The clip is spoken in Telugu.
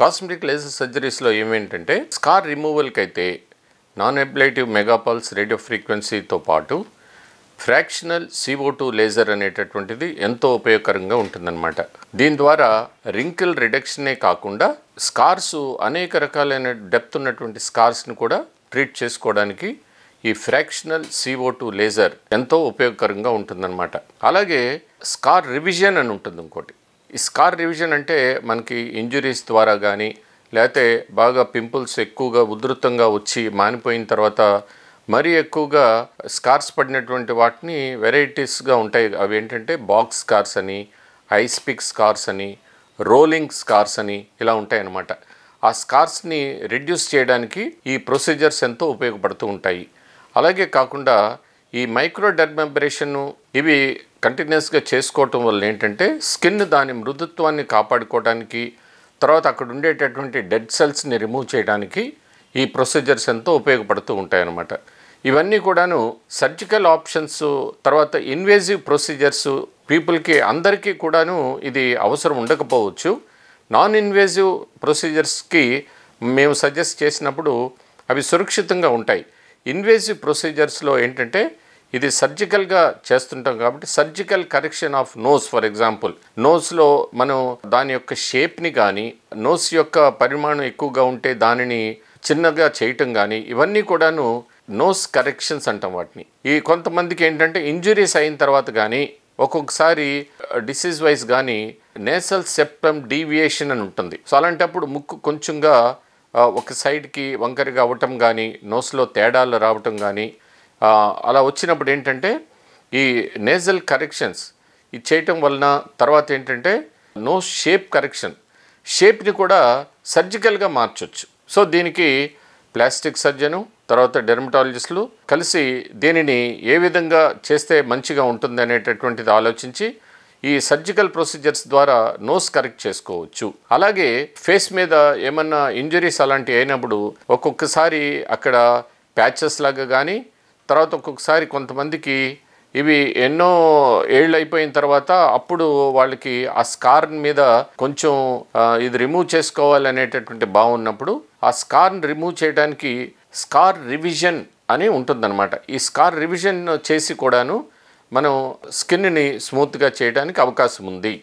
కాస్మెటిక్ లేజర్ సర్జరీస్లో ఏమేంటంటే స్కార్ రిమూవల్కి అయితే నాన్ అబ్లేటివ్ మెగాపల్స్ రేడియో ఫ్రీక్వెన్సీతో పాటు ఫ్రాక్షనల్ CO2 లేజర్ అనేటటువంటిది ఎంతో ఉపయోగకరంగా ఉంటుందన్నమాట. దీని ద్వారా రింకిల్ రిడక్షనే కాకుండా స్కార్స్ అనేక రకాలైన డెప్త్ ఉన్నటువంటి స్కార్స్ని కూడా ట్రీట్ చేసుకోవడానికి ఈ ఫ్రాక్షనల్ CO2 లేజర్ ఎంతో ఉపయోగకరంగా ఉంటుందన్నమాట. అలాగే స్కార్ రివిజన్ అని ఉంటుంది ఇంకోటి. ఈ స్కార్ రివిజన్ అంటే మనకి ఇంజురీస్ ద్వారా కానీ లేకపోతే బాగా పింపుల్స్ ఎక్కువగా ఉధృతంగా వచ్చి మానిపోయిన తర్వాత మరీ ఎక్కువగా స్కార్స్ పడినటువంటి వాటిని వెరైటీస్గా ఉంటాయి. అవి ఏంటంటే బాక్స్ స్కార్స్ అని, ఐస్ పిక్ స్కార్స్ అని, రోలింగ్ స్కార్స్ అని ఇలా ఉంటాయి అన్నమాట. ఆ స్కార్స్ని రిడ్యూస్ చేయడానికి ఈ ప్రొసీజర్స్ ఎంతో ఉపయోగపడుతూ ఉంటాయి. అలాగే కాకుండా ఈ మైక్రోడర్మాబ్రేషన్ ఇవి కంటిన్యూస్గా చేసుకోవటం వల్ల ఏంటంటే స్కిన్ దాని మృదుత్వాన్ని కాపాడుకోవడానికి, తర్వాత అక్కడ ఉండేటటువంటి డెడ్ సెల్స్ని రిమూవ్ చేయడానికి ఈ ప్రొసీజర్స్ ఎంతో ఉపయోగపడుతూ ఉంటాయన్నమాట. ఇవన్నీ కూడాను సర్జికల్ ఆప్షన్స్, తర్వాత ఇన్వేజివ్ ప్రొసీజర్స్ పీపుల్కి అందరికీ కూడాను ఇది అవసరం ఉండకపోవచ్చు. నాన్ ఇన్వేజివ్ ప్రొసీజర్స్కి మేము సజెస్ట్ చేసినప్పుడు అవి సురక్షితంగా ఉంటాయి. ఇన్వేజివ్ ప్రొసీజర్స్లో ఏంటంటే ఇది సర్జికల్గా చేస్తుంటాం కాబట్టి surgical correction of nose, for example నోస్లో మనం దాని యొక్క షేప్ని కానీ, నోస్ యొక్క పరిమాణం ఎక్కువగా ఉంటే దానిని చిన్నగా చేయటం కానీ, ఇవన్నీ కూడాను నోస్ కరెక్షన్స్ అంటాం వాటిని. ఈ కొంతమందికి ఏంటంటే ఇంజురీస్ అయిన తర్వాత కానీ ఒక్కొక్కసారి డిసీజ్ వైజ్ కానీ నేసల్ సెప్టమ్ డీవియేషన్ అని ఉంటుంది. సో అలాంటప్పుడు ముక్కు కొంచెంగా ఒక సైడ్కి వంకరగా అవ్వటం కానీ, నోస్లో తేడాలు రావటం కానీ అలా వచ్చినప్పుడు ఏంటంటే ఈ నేజల్ కరెక్షన్స్ ఇది చేయటం వలన తర్వాత ఏంటంటే నోస్ షేప్ కరెక్షన్, షేప్ని కూడా సర్జికల్గా మార్చవచ్చు. సో దీనికి ప్లాస్టిక్ సర్జను, తర్వాత డెర్మటాలజిస్టులు కలిసి దీనిని ఏ విధంగా చేస్తే మంచిగా ఉంటుంది అనేటటువంటిది ఆలోచించి ఈ సర్జికల్ ప్రొసీజర్స్ ద్వారా నోస్ కరెక్ట్ చేసుకోవచ్చు. అలాగే ఫేస్ మీద ఏమన్నా ఇంజరీస్ అలాంటివి అయినప్పుడు ఒక్కొక్కసారి అక్కడ ప్యాచెస్ లాగా కానీ, తర్వాత ఒక్కొక్కసారి కొంతమందికి ఇవి ఎన్నో ఏళ్ళు అయిపోయిన తర్వాత అప్పుడు వాళ్ళకి ఆ స్కార్ మీద కొంచెం ఇది రిమూవ్ చేసుకోవాలనేటటువంటి భావం ఉన్నప్పుడు ఆ స్కార్ని రిమూవ్ చేయడానికి స్కార్ రివిజన్ అని ఉంటుందన్నమాట. ఈ స్కార్ రివిజన్ చేసి కూడాను మనం స్కిన్ని స్మూత్గా చేయడానికి అవకాశం ఉంది.